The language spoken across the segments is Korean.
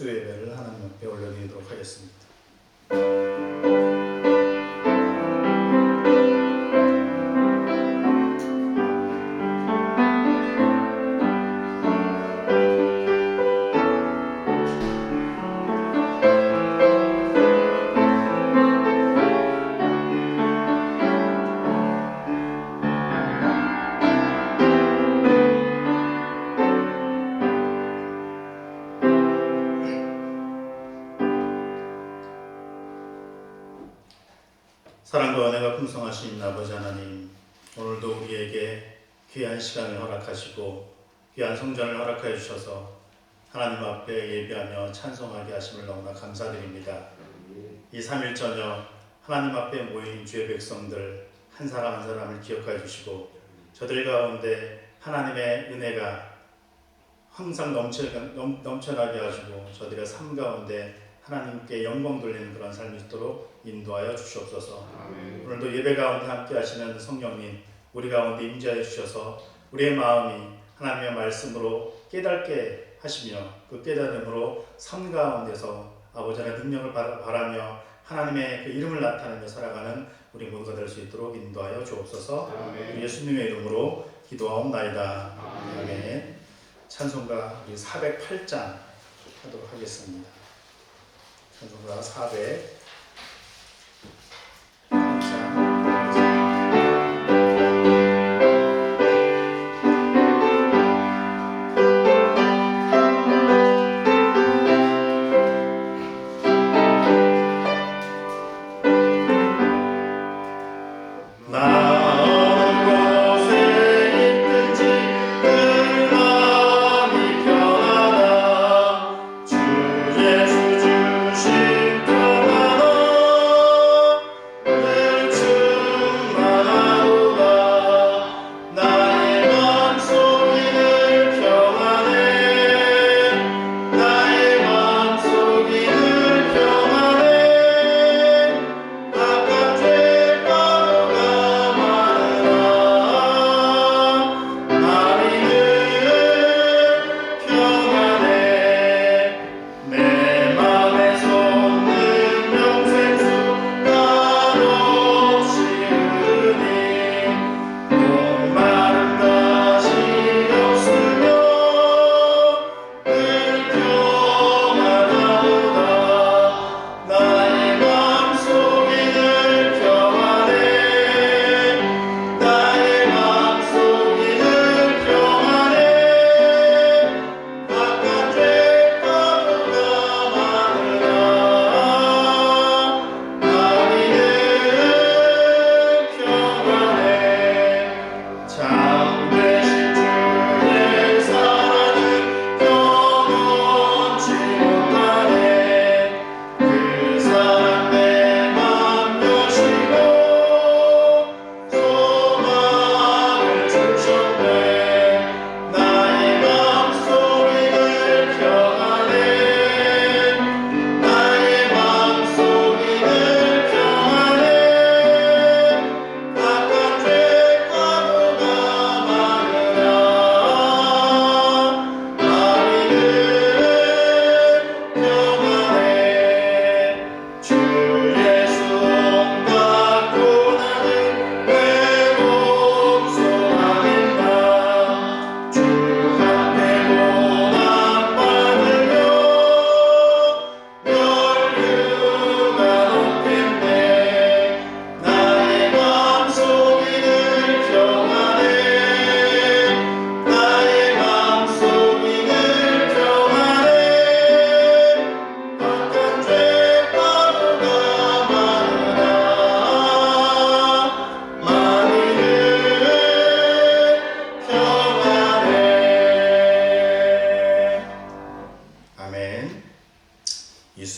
주 예배를 하나님 앞에 올려드리도록 하겠습니다. 사랑과 은혜가 풍성하신 아버지 하나님, 오늘도 우리에게 귀한 시간을 허락하시고 귀한 성전을 허락하여 주셔서 하나님 앞에 예배하며 찬송하게 하심을 너무나 감사드립니다. 이 3일 저녁 하나님 앞에 모인 주의 백성들 한 사람 한 사람을 기억하여 주시고 저들 가운데 하나님의 은혜가 항상 넘쳐나게 하시고 저들의 삶 가운데 하나님께 영광 돌리는 그런 삶이 있도록 인도하여 주시옵소서. 아멘. 오늘도 예배 가운데 함께 하시는 성령님, 우리 가운데 임재하여 주셔서 우리의 마음이 하나님의 말씀으로 깨닫게 하시며 그 깨달음으로 삶 가운데서 아버지 하나님의 능력을 바라며 하나님의 그 이름을 나타내며 살아가는 우리 모두가 될 수 있도록 인도하여 주옵소서. 아멘. 예수님의 이름으로 기도하옵나이다. 아멘. 아멘. 찬송가 우리 408장 하도록 하겠습니다. 찬송가 408장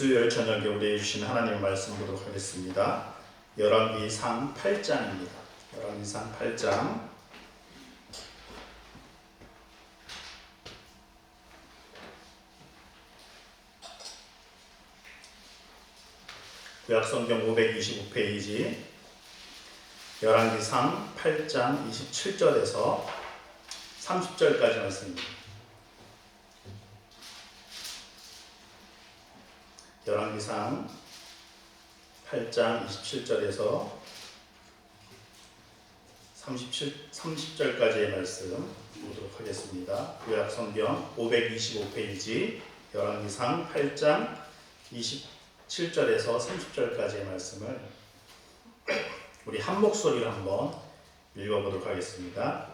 수요일 저녁에 우리에게 주신 하나님의 말씀 보도록 하겠습니다. 열왕기상 8장입니다. 열왕기상 8장 구약성경 525페이지 열왕기상 8장 27절에서 30절까지 말씀입니다. 열왕기상 8장 27절에서 30절까지의 말씀 보도록 하겠습니다. 구약성경 525페이지 열왕기상 8장 27절에서 30절까지의 말씀을 우리 한 목소리로 한번 읽어보도록 하겠습니다.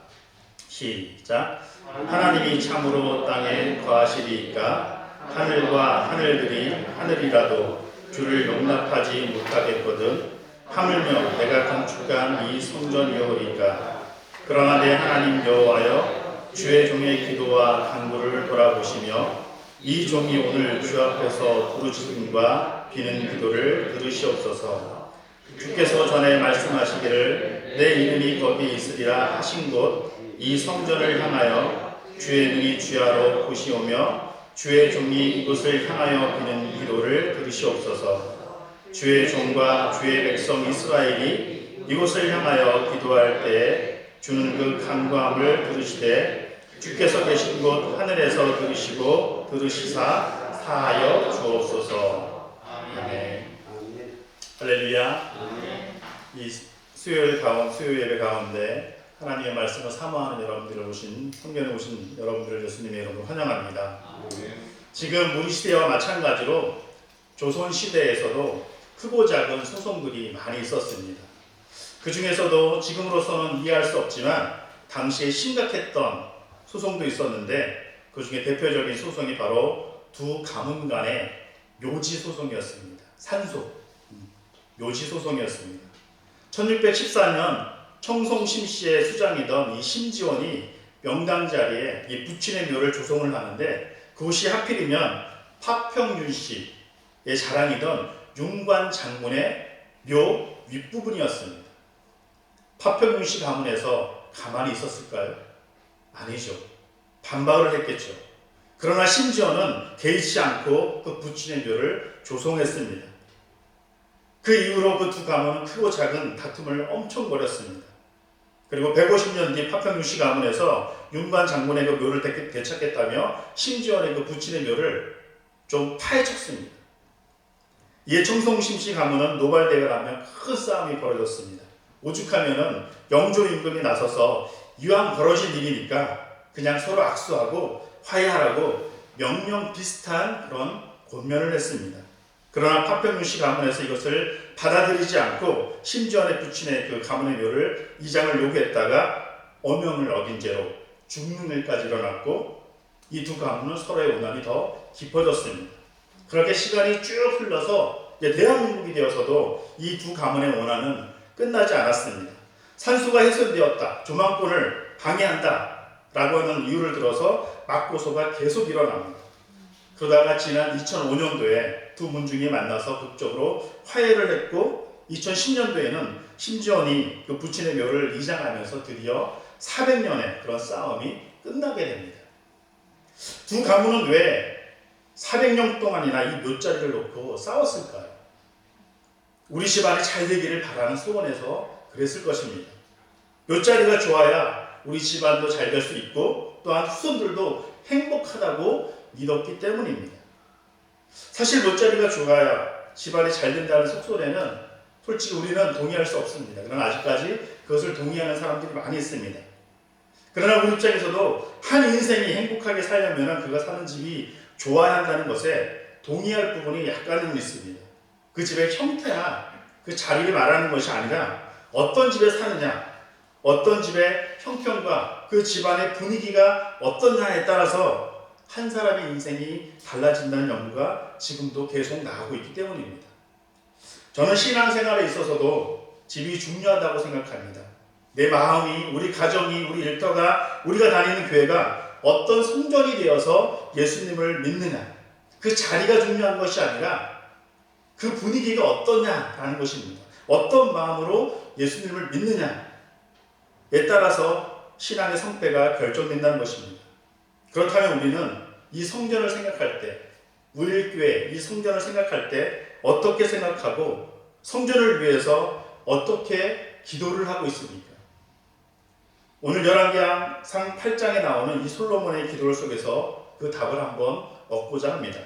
시작. 하나님이 참으로 땅에 거하시리이까 하늘과 하늘들이 하늘이라도 주를 용납하지 못하겠거든 하물며 내가 건축한 이 성전이오리이까. 그러나 내 하나님 여호와여, 주의 종의 기도와 간구를 돌아보시며 이 종이 오늘 주 앞에서 부르짖음과 비는 기도를 들으시옵소서. 주께서 전에 말씀하시기를 내 이름이 거기 있으리라 하신 곳 이 성전을 향하여 주의 눈이 주야로 보시오며 주의 종이 이곳을 향하여 비는 기도를 들으시옵소서. 주의 종과 주의 백성 이스라엘이 이곳을 향하여 기도할 때에 주는 그 간구함을 들으시되 주께서 계신 곳 하늘에서 들으시고 들으시사 사하여 주옵소서. 아멘. 할렐루야. 이 수요일 예배 가운데 하나님의 말씀을 사모하는 여러분들을 성경에 오신 여러분들을 예수님의 이름으로 환영합니다. 지금 우리 시대와 마찬가지로 조선 시대에서도 크고 작은 소송들이 많이 있었습니다. 그 중에서도 지금으로서는 이해할 수 없지만 당시에 심각했던 소송도 있었는데 그 중에 대표적인 소송이 바로 두 가문 간의 묘지 소송이었습니다. 산소, 묘지 소송이었습니다. 1614년 청송 심씨의 수장이던 이 심지원이 명당 자리에 이 부친의 묘를 조성을 하는데 그곳이 하필이면 파평윤 씨의 자랑이던 윤관 장군의 묘 윗부분이었습니다. 파평윤 씨 가문에서 가만히 있었을까요? 아니죠. 반박을 했겠죠. 그러나 심지어는 개의치 않고 그 부친의 묘를 조성했습니다. 그 이후로 그 두 가문은 크고 작은 다툼을 엄청 벌였습니다. 그리고 150년 뒤 파평윤 씨 가문에서 윤관 장군의 그 묘를 되찾겠다며 심지어의 그 부친의 묘를 좀 파헤쳤습니다. 이에 청송심 씨 가문은 노발대회를 하며 큰 싸움이 벌어졌습니다. 오죽하면은 영조 임금이 나서서 이왕 벌어진 일이니까 그냥 서로 악수하고 화해하라고 명령 비슷한 그런 권면을 했습니다. 그러나 파평윤 씨 가문에서 이것을 받아들이지 않고 심지어의 부친의 그 가문의 묘를 이장을 요구했다가 어명을 어긴 죄로 죽는 일까지 일어났고 이 두 가문은 서로의 원한이 더 깊어졌습니다. 그렇게 시간이 쭉 흘러서 대한민국이 되어서도 이 두 가문의 원한은 끝나지 않았습니다. 산소가 훼손되었다, 조망권을 방해한다 라고 하는 이유를 들어서 맞고소가 계속 일어납니다. 그러다가 지난 2005년도에 두 문중이 만나서 극적으로 화해를 했고 2010년도에는 심지원이 그 부친의 묘를 이장하면서 드디어 400년의 그런 싸움이 끝나게 됩니다. 두 가문은 왜 400년 동안이나 이 묘자리를 놓고 싸웠을까요? 우리 집안이 잘 되기를 바라는 소원에서 그랬을 것입니다. 묘자리가 좋아야 우리 집안도 잘 될 수 있고 또한 후손들도 행복하다고 믿었기 때문입니다. 사실 묘자리가 좋아야 집안이 잘 된다는 속설에는 솔직히 우리는 동의할 수 없습니다. 그러나 아직까지 그것을 동의하는 사람들이 많이 있습니다. 그러나 우리 입장에서도 한 인생이 행복하게 살려면 그가 사는 집이 좋아야 한다는 것에 동의할 부분이 약간은 있습니다. 그 집의 형태나 그 자리를 말하는 것이 아니라 어떤 집에 사느냐, 어떤 집의 형편과 그 집안의 분위기가 어떠냐에 따라서 한 사람의 인생이 달라진다는 연구가 지금도 계속 나오고 있기 때문입니다. 저는 신앙생활에 있어서도 집이 중요하다고 생각합니다. 내 마음이, 우리 가정이, 우리 일터가, 우리가 다니는 교회가 어떤 성전이 되어서 예수님을 믿느냐, 그 자리가 중요한 것이 아니라 그 분위기가 어떠냐라는 것입니다. 어떤 마음으로 예수님을 믿느냐에 따라서 신앙의 성패가 결정된다는 것입니다. 그렇다면 우리는 이 성전을 생각할 때, 우일교회 이 성전을 생각할 때 어떻게 생각하고 성전을 위해서 어떻게 기도를 하고 있습니까? 오늘 열왕기상 8장에 나오는 이 솔로몬의 기도 속에서 그 답을 한번 얻고자 합니다.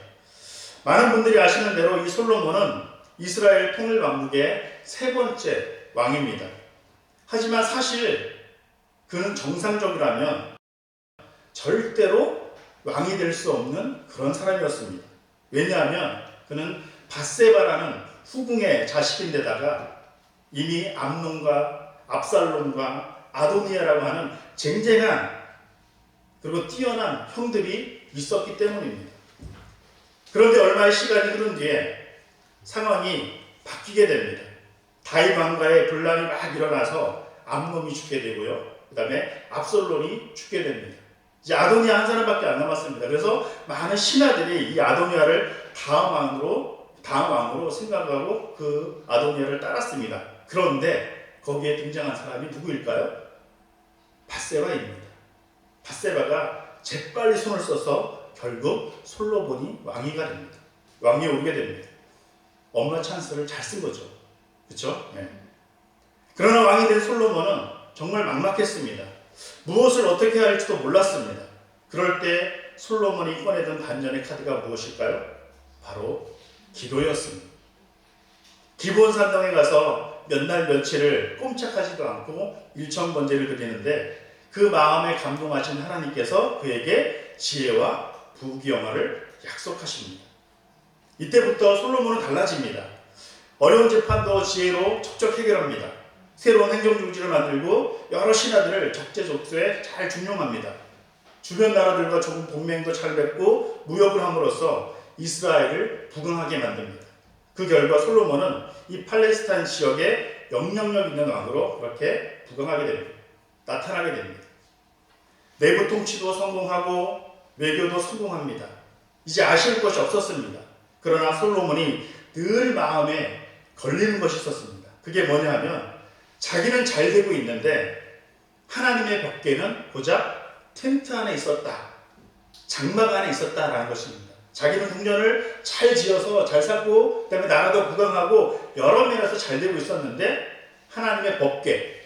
많은 분들이 아시는 대로 이 솔로몬은 이스라엘 통일 왕국의 세 번째 왕입니다. 하지만 사실 그는 정상적이라면 절대로 왕이 될 수 없는 그런 사람이었습니다. 왜냐하면 그는 밧세바라는 후궁의 자식인데다가 이미 암논과 압살롬과 아도니아라고 하는 쟁쟁한 그리고 뛰어난 형들이 있었기 때문입니다. 그런데 얼마의 시간이 흐른 뒤에 상황이 바뀌게 됩니다. 다윗 왕가의 분란이 막 일어나서 암논이 죽게 되고요. 그 다음에 압살롬이 죽게 됩니다. 이제 아도니아 한 사람밖에 안 남았습니다. 그래서 많은 신하들이 이 아도니아를 다음 왕으로 생각하고 그 아도니아를 따랐습니다. 그런데 거기에 등장한 사람이 누구일까요? 밧세바입니다. 밧세바가 재빨리 손을 써서 결국 솔로몬이 왕위가 됩니다. 왕위에 오르게 됩니다. 엄마 찬스를 잘 쓴 거죠. 그렇죠? 네. 그러나 왕이 된 솔로몬은 정말 막막했습니다. 무엇을 어떻게 할지도 몰랐습니다. 그럴 때 솔로몬이 꺼내던 반전의 카드가 무엇일까요? 바로 기도였습니다. 기브온 산당에 가서 몇 날 며칠을 꼼짝하지도 않고 일천번제를 드리는데 그 마음에 감동하신 하나님께서 그에게 지혜와 부귀영화를 약속하십니다. 이때부터 솔로몬은 달라집니다. 어려운 재판도 지혜로 척척 해결합니다. 새로운 행정중지를 만들고 여러 신하들을 적재적소에 잘 중용합니다. 주변 나라들과 좋은 동맹도 잘 맺고 무역을 함으로써 이스라엘을 부강하게 만듭니다. 그 결과 솔로몬은 이 팔레스타인 지역에 영향력 있는 왕으로 그렇게 부강하게 됩니다. 나타나게 됩니다. 내부 통치도 성공하고 외교도 성공합니다. 이제 아쉬울 것이 없었습니다. 그러나 솔로몬이 늘 마음에 걸리는 것이 있었습니다. 그게 뭐냐 하면 자기는 잘 되고 있는데 하나님의 법궤는 고작 텐트 안에 있었다. 장막 안에 있었다라는 것입니다. 자기는 궁전을 잘 지어서 잘 쌓고 그다음에 나라도 부강하고 여러 면에서 잘 되고 있었는데 하나님의 법궤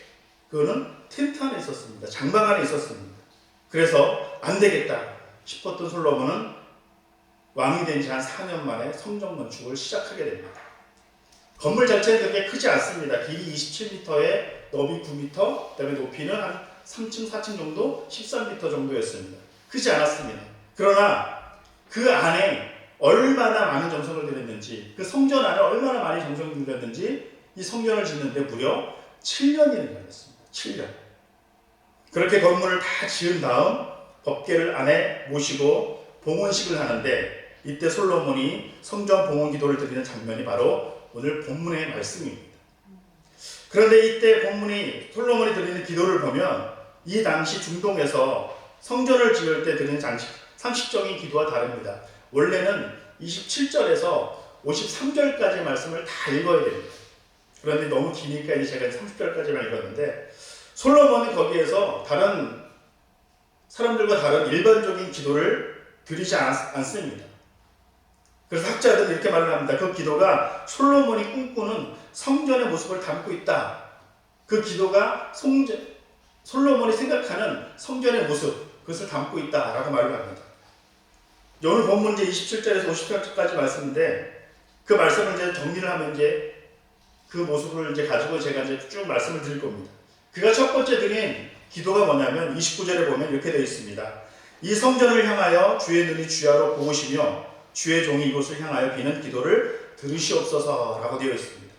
그거는 텐트 안에 있었습니다. 장막 안에 있었습니다. 그래서 안 되겠다 싶었던 솔로몬은 왕이 된 지 한 4년 만에 성전 건축을 시작하게 됩니다. 건물 자체는 그렇게 크지 않습니다. 길이 27m에 너비 9m, 그다음에 높이는 한 3층, 4층 정도, 13m 정도였습니다. 크지 않았습니다. 그러나 그 안에 얼마나 많은 정성을 들였는지, 그 성전 안에 얼마나 많이 정성을 들였는지 이 성전을 짓는데 무려 7년이 걸렸습니다. 7년. 그렇게 건물을 다 지은 다음 법궤를 안에 모시고 봉헌식을 하는데 이때 솔로몬이 성전 봉헌 기도를 드리는 장면이 바로 오늘 본문의 말씀입니다. 그런데 이때 본문이 솔로몬이 드리는 기도를 보면 이 당시 중동에서 성전을 지을 때 드리는 상식적인 기도와 다릅니다. 원래는 27절에서 53절까지의 말씀을 다 읽어야 됩니다. 그런데 너무 기니까 이제 제가 30절까지만 읽었는데 솔로몬은 거기에서 다른 사람들과 다른 일반적인 기도를 드리지 않습니다. 그래서 학자들은 이렇게 말을 합니다. 그 기도가 솔로몬이 꿈꾸는 성전의 모습을 담고 있다. 그 기도가 솔로몬이 생각하는 성전의 모습, 그것을 담고 있다라고 말을 합니다. 오늘 본문 이제 27절에서 50절까지 말씀인데 그 말씀을 이제 정리를 하면 이제 그 모습을 이제 가지고 제가 이제 쭉 말씀을 드릴 겁니다. 그가 첫 번째 드린 기도가 뭐냐면 29절에 보면 이렇게 되어 있습니다. 이 성전을 향하여 주의 눈이 주야로 보시며 주의 종이 이곳을 향하여 비는 기도를 들으시옵소서라고 되어 있습니다.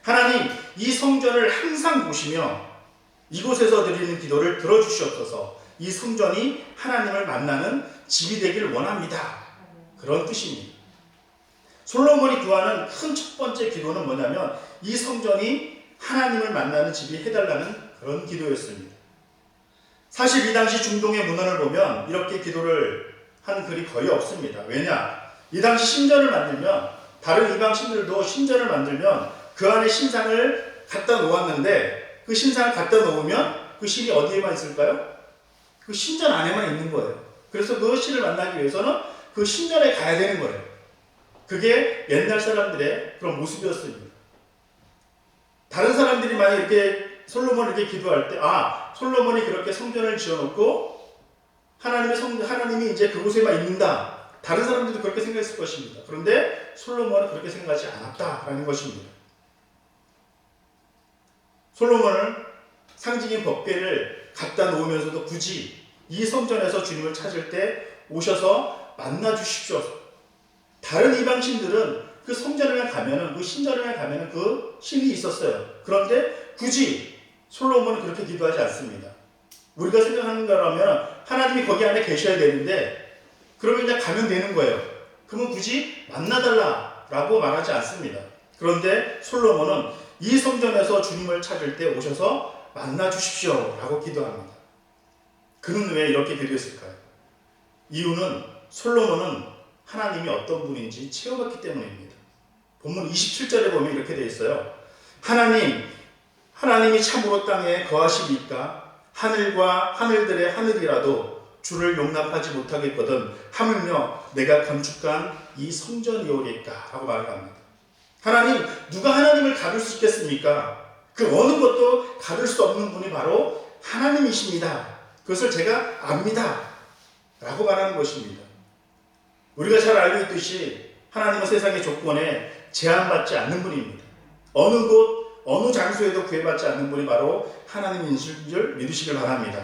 하나님, 이 성전을 항상 보시며 이곳에서 드리는 기도를 들어주시옵소서. 이 성전이 하나님을 만나는 집이 되길 원합니다. 그런 뜻입니다. 솔로몬이 구하는 큰 첫 번째 기도는 뭐냐면 이 성전이 하나님을 만나는 집이 해달라는 그런 기도였습니다. 사실 이 당시 중동의 문헌을 보면 이렇게 기도를 한 글이 거의 없습니다. 왜냐? 이 당시 신전을 만들면 다른 이방 신들도 신전을 만들면 그 안에 신상을 갖다 놓았는데 그 신상을 갖다 놓으면 그 신이 어디에만 있을까요? 그 신전 안에만 있는 거예요. 그래서 그 신을 만나기 위해서는 그 신전에 가야 되는 거예요. 그게 옛날 사람들의 그런 모습이었습니다. 다른 사람들이 만약 이렇게 솔로몬이 이렇게 기도할 때, 솔로몬이 그렇게 성전을 지어놓고 하나님이 이제 그곳에만 있는다. 다른 사람들도 그렇게 생각했을 것입니다. 그런데 솔로몬은 그렇게 생각하지 않았다라는 것입니다. 솔로몬은 상징인 법궤를 갖다 놓으면서도 굳이 이 성전에서 주님을 찾을 때 오셔서 만나 주십시오. 다른 이방신들은 그 성전에 가면은, 그 신전에 가면은 그 신이 있었어요. 그런데 굳이 솔로몬은 그렇게 기도하지 않습니다. 우리가 생각하는 거라면 하나님이 거기 안에 계셔야 되는데 그러면 이제 가면 되는 거예요. 그러면 굳이 만나달라라고 말하지 않습니다. 그런데 솔로몬은 이 성전에서 주님을 찾을 때 오셔서 만나 주십시오 라고 기도합니다. 그는 왜 이렇게 기도했을까요? 이유는 솔로몬은 하나님이 어떤 분인지 체험했기 때문입니다. 본문 27절에 보면 이렇게 되어 있어요. 하나님이 참으로 땅에 거하시니까 하늘과 하늘들의 하늘이라도 주를 용납하지 못하겠거든 하물며 내가 건축한 이 성전이오리까 라고 말을 합니다. 누가 하나님을 가둘 수 있겠습니까? 그 어느 것도 가둘 수 없는 분이 바로 하나님이십니다. 그것을 제가 압니다 라고 말하는 것입니다. 우리가 잘 알고 있듯이 하나님은 세상의 조건에 제한받지 않는 분입니다. 어느 곳, 어느 장소에도 구애받지 않는 분이 바로 하나님인 줄 믿으시길 바랍니다.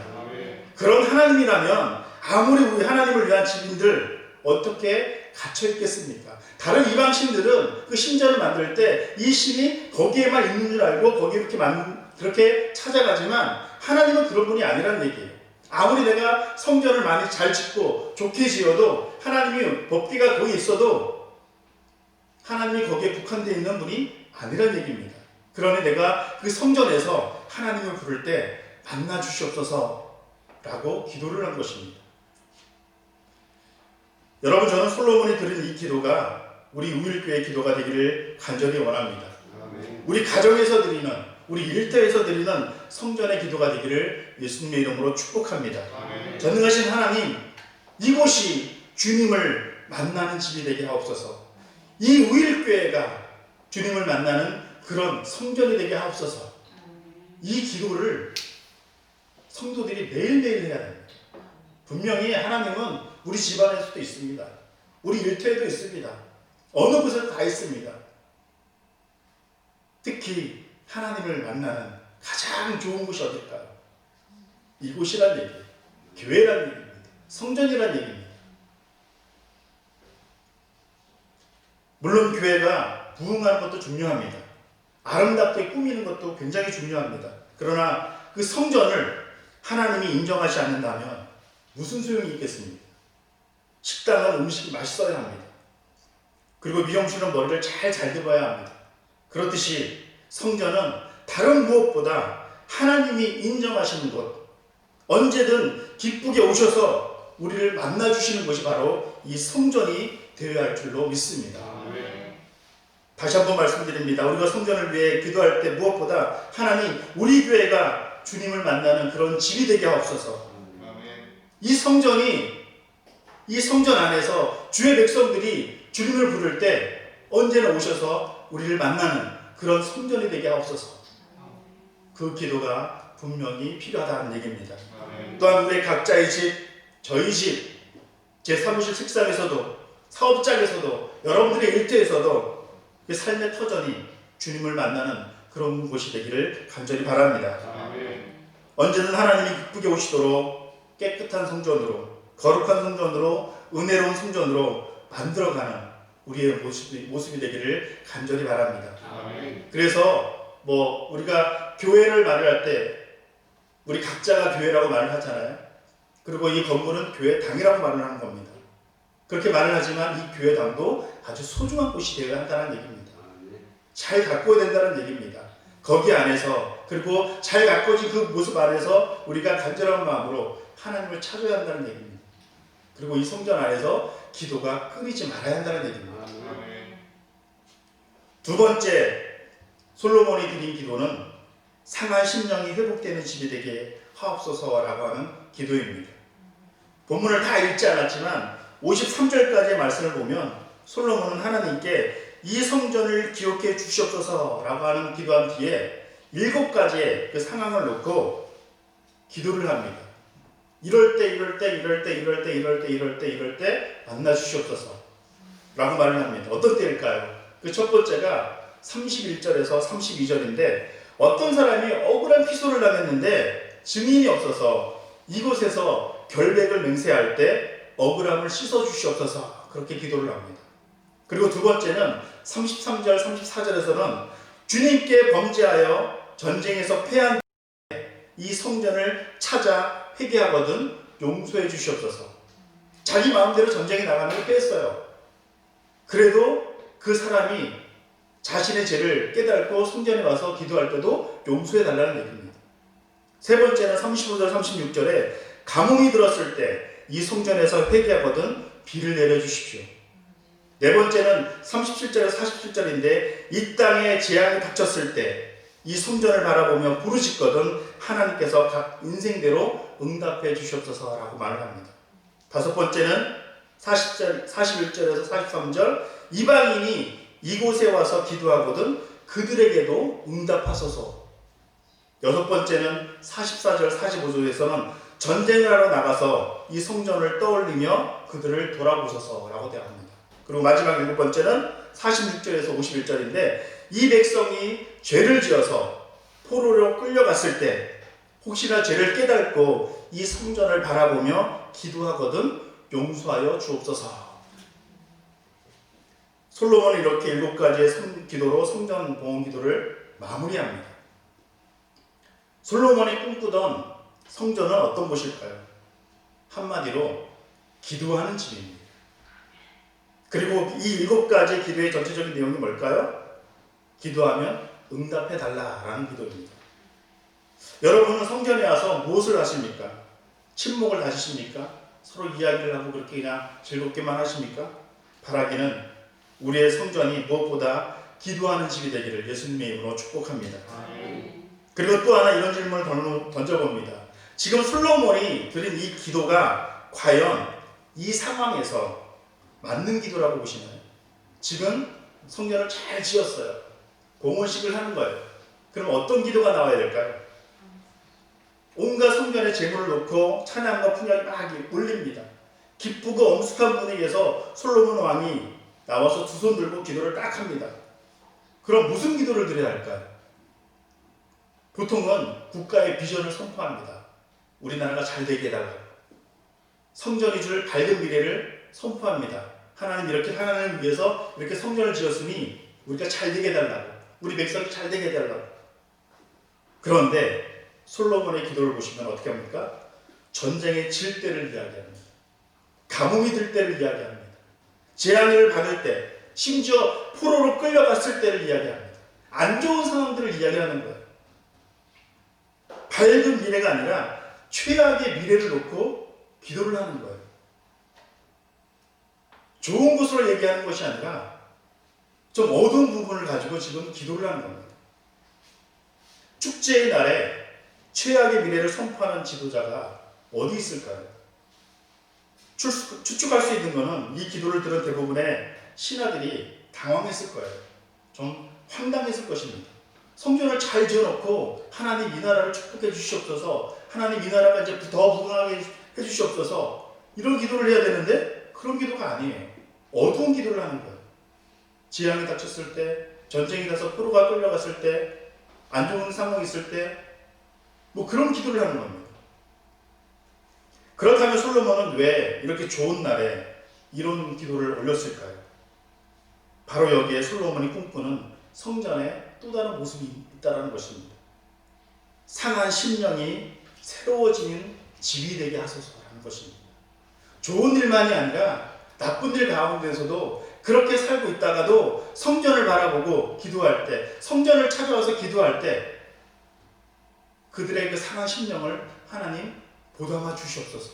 그런 하나님이라면 아무리 우리 하나님을 위한 집인들 어떻게 갇혀 있겠습니까? 다른 이방신들은 그 신전을 만들 때 이 신이 거기에만 있는 줄 알고 거기 그렇게 찾아가지만 하나님은 그런 분이 아니라는 얘기예요. 아무리 내가 성전을 많이 잘 짓고 좋게 지어도 하나님이 법궤가 거기 있어도 하나님이 거기에 국한되어 있는 분이 아니라는 얘기입니다. 그러니 내가 그 성전에서 하나님을 부를 때 만나 주시옵소서 라고 기도를 한 것입니다. 여러분, 저는 솔로몬이 드린 이 기도가 우리 우일교회 기도가 되기를 간절히 원합니다. 우리 가정에서 드리는, 우리 일터에서 드리는 성전의 기도가 되기를 예수님의 이름으로 축복합니다. 전능하신 하나님, 이곳이 주님을 만나는 집이 되게 하옵소서. 이 우일교회가 주님을 만나는 그런 성전이 되게 하옵소서. 이 기도를 성도들이 매일매일 해야 됩니다. 분명히 하나님은 우리 집안에서도 있습니다. 우리 일터에도 있습니다. 어느 곳에도 다 있습니다. 특히 하나님을 만나는 가장 좋은 곳이 어딜까요? 이곳이란 얘기예요. 교회란 얘기입니다. 성전이란 얘기입니다. 물론 교회가 부흥하는 것도 중요합니다. 아름답게 꾸미는 것도 굉장히 중요합니다. 그러나 그 성전을 하나님이 인정하지 않는다면 무슨 소용이 있겠습니까? 식당은 음식이 맛있어야 합니다. 그리고 미용실은 머리를 잘 다듬어야 합니다. 그렇듯이 성전은 다른 무엇보다 하나님이 인정하시는 것, 언제든 기쁘게 오셔서 우리를 만나주시는 것이 바로 이 성전이 되어야 할 줄로 믿습니다. 다시 한번 말씀드립니다. 우리가 성전을 위해 기도할 때 무엇보다 하나님, 우리 교회가 주님을 만나는 그런 집이 되게 하옵소서. 이 성전 안에서 주의 백성들이 주님을 부를 때 언제나 오셔서 우리를 만나는 그런 성전이 되게 하옵소서. 그 기도가 분명히 필요하다는 얘기입니다. 또한 우리 각자의 집, 저희 집, 제 사무실 책상에서도, 사업장에서도, 여러분들의 일터에서도 그 삶의 터전이 주님을 만나는 그런 곳이 되기를 간절히 바랍니다. 언제든 하나님이 기쁘게 오시도록 깨끗한 성전으로, 거룩한 성전으로, 은혜로운 성전으로 만들어가는 우리의 모습이 되기를 간절히 바랍니다. 그래서 우리가 교회를 말을 할 때 우리 각자가 교회라고 말을 하잖아요. 그리고 이 건물은 교회당이라고 말을 하는 겁니다. 그렇게 말을 하지만 이 교회당도 아주 소중한 곳이 되어야 한다는 얘기입니다. 잘 가꿔야 된다는 얘기입니다. 거기 안에서, 그리고 잘 가꿔진 그 모습 안에서 우리가 간절한 마음으로 하나님을 찾아야 한다는 얘기입니다. 그리고 이 성전 안에서 기도가 끊이지 말아야 한다는 얘기입니다. 두 번째, 솔로몬이 드린 기도는 상한 심령이 회복되는 집이 되게 하옵소서라고 하는 기도입니다. 본문을 다 읽지 않았지만 53절까지의 말씀을 보면 솔로몬은 하나님께 이 성전을 기억해 주시옵소서라고 하는 기도한 뒤에 7가지의 그 상황을 놓고 기도를 합니다. 이럴 때 만나 주시옵소서 라고 말을 합니다. 어떤 때일까요? 그 첫 번째가 31절에서 32절인데 어떤 사람이 억울한 피소를 당했는데 증인이 없어서 이곳에서 결백을 맹세할 때 억울함을 씻어 주시옵소서 그렇게 기도를 합니다. 그리고 두 번째는 33절 34절에서는 주님께 범죄하여 전쟁에서 패한 이 성전을 찾아 회개하거든 용서해 주시옵소서. 자기 마음대로 전쟁에 나가는 걸 뺐어요. 그래도 그 사람이 자신의 죄를 깨닫고 성전에 와서 기도할 때도 용서해 달라는 얘기입니다. 세 번째는 35절 36절에 가뭄이 들었을 때 이 성전에서 회개하거든 비를 내려 주십시오. 네 번째는 37절에서 47절인데 이 땅에 재앙이 닥쳤을 때 이 성전을 바라보며 부르짖거든 하나님께서 각 인생대로 응답해 주시옵소서라고 말을 합니다. 다섯 번째는 41절에서 43절 이방인이 이곳에 와서 기도하거든 그들에게도 응답하소서. 여섯 번째는 44절 45절에서는 전쟁을 하러 나가서 이 성전을 떠올리며 그들을 돌아보소서라고 대합니다. 그리고 마지막 일곱 번째는 46절에서 51절인데 이 백성이 죄를 지어서 포로로 끌려갔을 때 혹시나 죄를 깨닫고 이 성전을 바라보며 기도하거든 용서하여 주옵소서. 솔로몬은 이렇게 7가지의 기도로 성전 봉헌 기도를 마무리합니다. 솔로몬이 꿈꾸던 성전은 어떤 곳일까요? 한마디로 기도하는 집입니다. 그리고 이 7가지 기도의 전체적인 내용이 뭘까요? 기도하면 응답해 달라라는 기도입니다. 여러분은 성전에 와서 무엇을 하십니까? 침묵을 다지십니까? 서로 이야기를 하고 그렇게 그냥 즐겁게만 하십니까? 바라기는 우리의 성전이 무엇보다 기도하는 집이 되기를 예수님의 이름으로 축복합니다. 그리고 또 하나 이런 질문을 던져봅니다. 지금 솔로몬이 드린 이 기도가 과연 이 상황에서 맞는 기도라고 보시나요? 지금 성전을 잘 지었어요. 봉헌식을 하는 거예요. 그럼 어떤 기도가 나와야 될까요? 온갖 성전에 제물을 놓고 찬양과 풍향이 막 울립니다. 기쁘고 엄숙한 분위기에서 솔로몬 왕이 나와서 두 손 들고 기도를 딱 합니다. 그럼 무슨 기도를 드려야 할까요? 보통은 국가의 비전을 선포합니다. 우리나라가 잘 되게 해달라고. 성전이 줄 밝은 미래를 선포합니다. 하나님을 위해서 이렇게 성전을 지었으니 우리가 잘 되게 해달라고. 우리 백성이 잘 되게 해달라고. 그런데 솔로몬의 기도를 보시면 어떻게 합니까? 전쟁의 질 때를 이야기합니다. 가뭄이 들 때를 이야기합니다. 재앙을 받을 때, 심지어 포로로 끌려갔을 때를 이야기합니다. 안 좋은 상황들을 이야기하는 거예요. 밝은 미래가 아니라 최악의 미래를 놓고 기도를 하는 거예요. 좋은 것으로 얘기하는 것이 아니라 좀 어두운 부분을 가지고 지금 기도를 하는 겁니다. 축제의 날에 최악의 미래를 선포하는 지도자가 어디 있을까요? 추측할 수 있는 것은 이 기도를 들은 대부분의 신하들이 당황했을 거예요. 좀 황당했을 것입니다. 성전을 잘 지어놓고 하나님 이 나라를 축복해 주시옵소서, 하나님 이 나라가 이제 더 부강하게 해 주시옵소서, 이런 기도를 해야 되는데 그런 기도가 아니에요. 어두운 기도를 하는 거예요. 재앙이 닥쳤을 때, 전쟁이 나서 포로가 끌려갔을 때, 안 좋은 상황이 있을 때, 뭐 그런 기도를 하는 겁니다. 그렇다면 솔로몬은 왜 이렇게 좋은 날에 이런 기도를 올렸을까요? 바로 여기에 솔로몬이 꿈꾸는 성전의 또 다른 모습이 있다는 것입니다. 상한 심령이 새로워지는 집이 되게 하소서라는 것입니다. 좋은 일만이 아니라 나쁜 일 가운데서도 그렇게 살고 있다가도 성전을 바라보고 기도할 때, 성전을 찾아와서 기도할 때 그들의 그 상한 심령을 하나님 보담아 주시옵소서.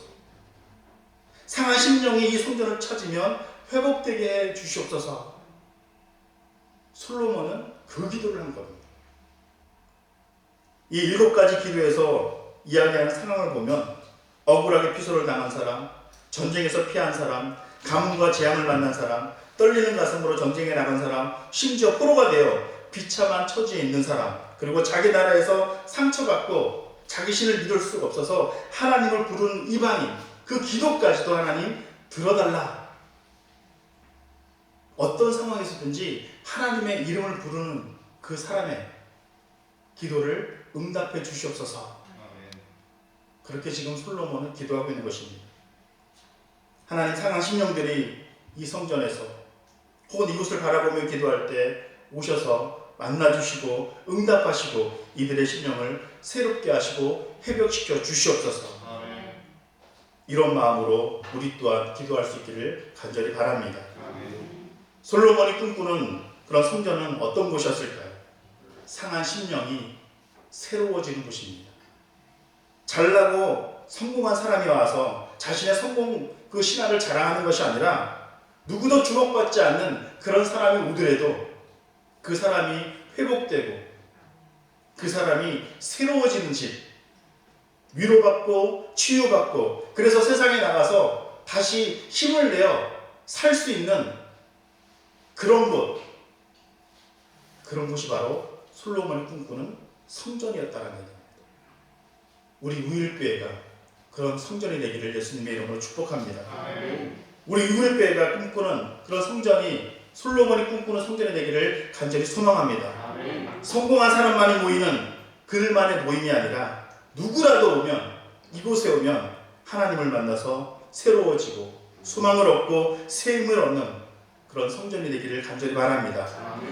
상한 심령이 이 성전을 찾으면 회복되게 해 주시옵소서. 솔로몬은 그 기도를 한 겁니다. 이 7가지 기도에서 이야기하는 상황을 보면 억울하게 피소를 당한 사람, 전쟁에서 피한 사람, 가뭄과 재앙을 만난 사람, 떨리는 가슴으로 전쟁에 나간 사람, 심지어 포로가 되어 비참한 처지에 있는 사람, 그리고 자기 나라에서 상처받고 자기 신을 믿을 수가 없어서 하나님을 부르는 이방인, 그 기도까지도 하나님 들어달라. 어떤 상황에서든지 하나님의 이름을 부르는 그 사람의 기도를 응답해 주시옵소서. 그렇게 지금 솔로몬은 기도하고 있는 것입니다. 하나님, 상한 심령들이 이 성전에서 혹은 이곳을 바라보며 기도할 때 오셔서 만나주시고 응답하시고 이들의 심령을 새롭게 하시고 회복시켜 주시옵소서. 이런 마음으로 우리 또한 기도할 수 있기를 간절히 바랍니다. 솔로몬이 꿈꾸는 그런 성전은 어떤 곳이었을까요? 상한 심령이 새로워지는 곳입니다. 잘나고 성공한 사람이 와서 자신의 성공 그 신화를 자랑하는 것이 아니라 누구도 주목받지 않는 그런 사람이 오더라도 그 사람이 회복되고 그 사람이 새로워지는 집, 위로받고 치유받고 그래서 세상에 나가서 다시 힘을 내어 살 수 있는 그런 곳, 그런 곳이 바로 솔로몬이 꿈꾸는 성전이었다는 얘기입니다. 우리 우일교회가 그런 성전이 되기를 예수님의 이름으로 축복합니다. 우리 우일교회가 꿈꾸는 그런 성전이 솔로몬이 꿈꾸는 성전이 되기를 간절히 소망합니다. 성공한 사람만이 모이는 그들만의 모임이 아니라 누구라도 오면, 이곳에 오면 하나님을 만나서 새로워지고 소망을 얻고 새 힘을 얻는 그런 성전이 되기를 간절히 바랍니다.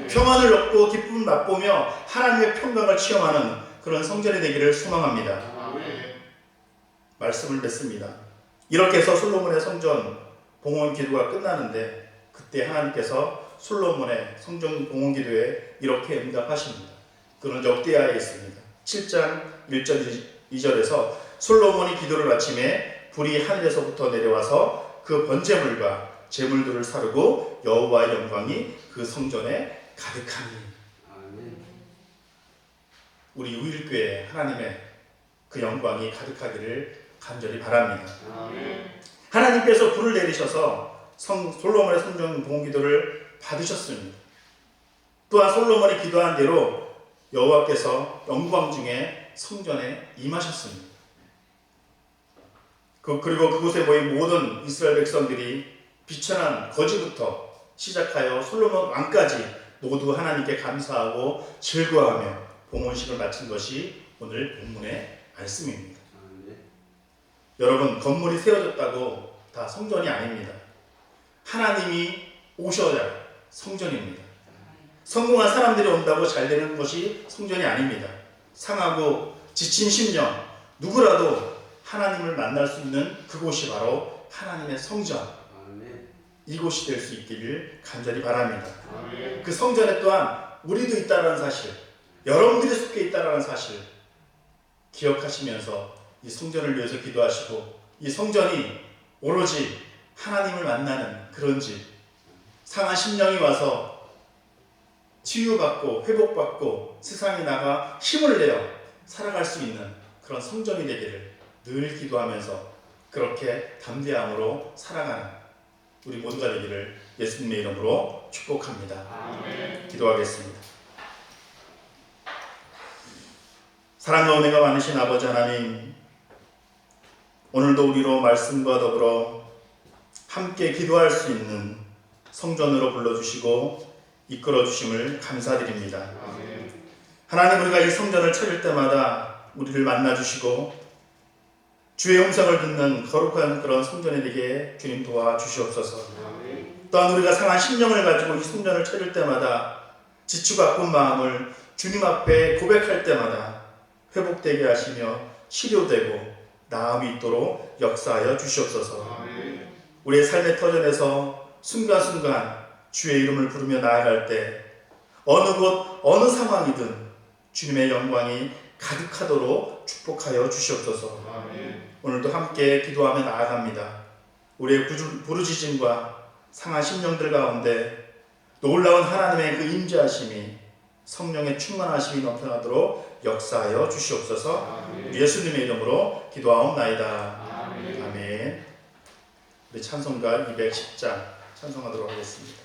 평안을 얻고 기쁨을 맛보며 하나님의 평강을 체험하는 그런 성전이 되기를 소망합니다. 말씀을 맺습니다. 이렇게 해서 솔로몬의 성전 봉헌 기도가 끝나는데 그때 하나님께서 솔로몬의 성전 봉헌 기도에 이렇게 응답하십니다. 그는 역대하에 있습니다. 7장 1절 2절에서 솔로몬이 기도를 마침에 불이 하늘에서부터 내려와서 그 번제물과 제물들을 사르고 여호와의 영광이 그 성전에 가득하니. 우리 우일교회 하나님의 그 영광이 가득하기를 간절히 바랍니다. 하나님께서 불을 내리셔서 솔로몬의 성전 봉헌 기도를 받으셨습니다. 또한 솔로몬이 기도한 대로 여호와께서 영광 중에 성전에 임하셨습니다. 그리고 그곳에 모인 모든 이스라엘 백성들이 비천한 거지부터 시작하여 솔로몬 왕까지 모두 하나님께 감사하고 즐거워하며 봉헌식을 마친 것이 오늘 본문의 말씀입니다. 여러분, 건물이 세워졌다고 다 성전이 아닙니다. 하나님이 오셔야 성전입니다. 성공한 사람들이 온다고 잘 되는 것이 성전이 아닙니다. 상하고 지친 심령, 누구라도 하나님을 만날 수 있는 그곳이 바로 하나님의 성전, 이곳이 될 수 있기를 간절히 바랍니다. 그 성전에 또한 우리도 있다는 사실, 여러분들이 속해 있다는 사실 기억하시면서 이 성전을 위해서 기도하시고, 이 성전이 오로지 하나님을 만나는 그런 집, 상한 심령이 와서 치유받고 회복받고 세상에 나가 힘을 내어 살아갈 수 있는 그런 성전이 되기를 늘 기도하면서 그렇게 담대함으로 살아가는 우리 모두가 되기를 예수님의 이름으로 축복합니다. 아멘. 기도하겠습니다. 사랑과 은혜가 많으신 아버지 하나님, 오늘도 우리로 말씀과 더불어 함께 기도할 수 있는 성전으로 불러주시고 이끌어주심을 감사드립니다. 아멘. 하나님, 우리가 이 성전을 찾을 때마다 우리를 만나주시고 주의 음성을 듣는 거룩한 그런 성전이 되게 주님 도와주시옵소서. 또한 우리가 상한 심령을 가지고 이 성전을 찾을 때마다 지치고 아픈 마음을 주님 앞에 고백할 때마다 회복되게 하시며 치료되고 나음이 있도록 역사하여 주시옵소서. 우리의 삶의 터전에서 순간순간 주의 이름을 부르며 나아갈 때 어느 곳 어느 상황이든 주님의 영광이 가득하도록 축복하여 주시옵소서. 오늘도 함께 기도하며 나아갑니다. 우리의 부르짖음과 상한 심령들 가운데 놀라운 하나님의 그 임재하심이, 성령의 충만하심이 넘쳐나도록 역사하여 주시옵소서. 예수님의 이름으로 기도하옵나이다. 아멘. 우리 찬송가 210장 찬송하도록 하겠습니다.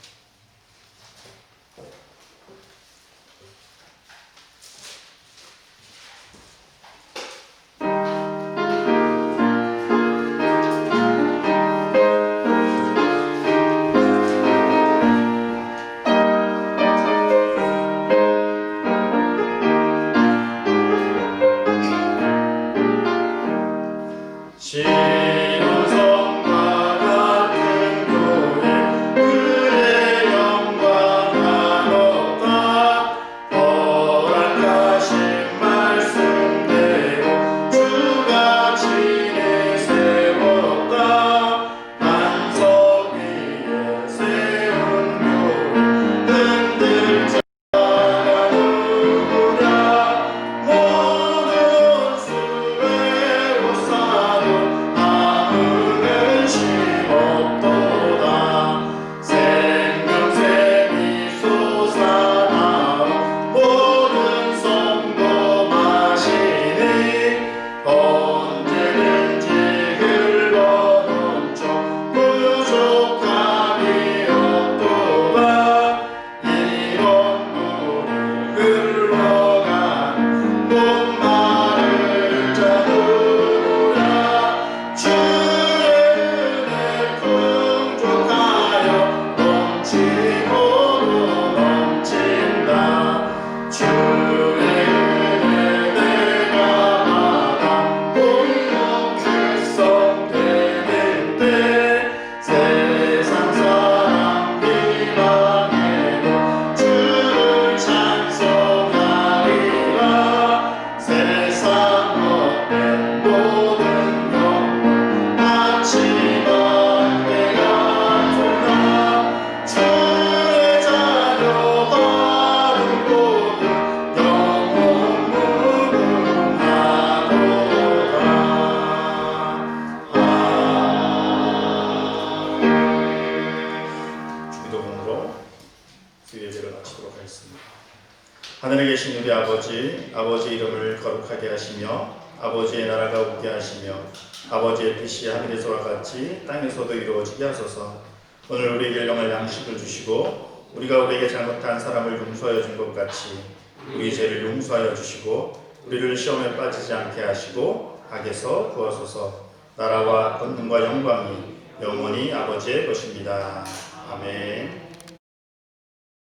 그 예배를 마치도록 하겠습니다. 하늘에 계신 우리 아버지, 아버지 이름을 거룩하게 하시며 아버지의 나라가 오게 하시며 아버지의 뜻이 하늘에서와 같이 땅에서도 이루어지게 하소서. 오늘 우리에게 일용할 양식을 주시고 우리가 우리에게 잘못한 사람을 용서하여 준 것 같이 우리 죄를 용서하여 주시고 우리를 시험에 빠지지 않게 하시고 악에서 구하소서. 나라와 권능과 영광이 영원히 아버지의 것입니다. 아멘.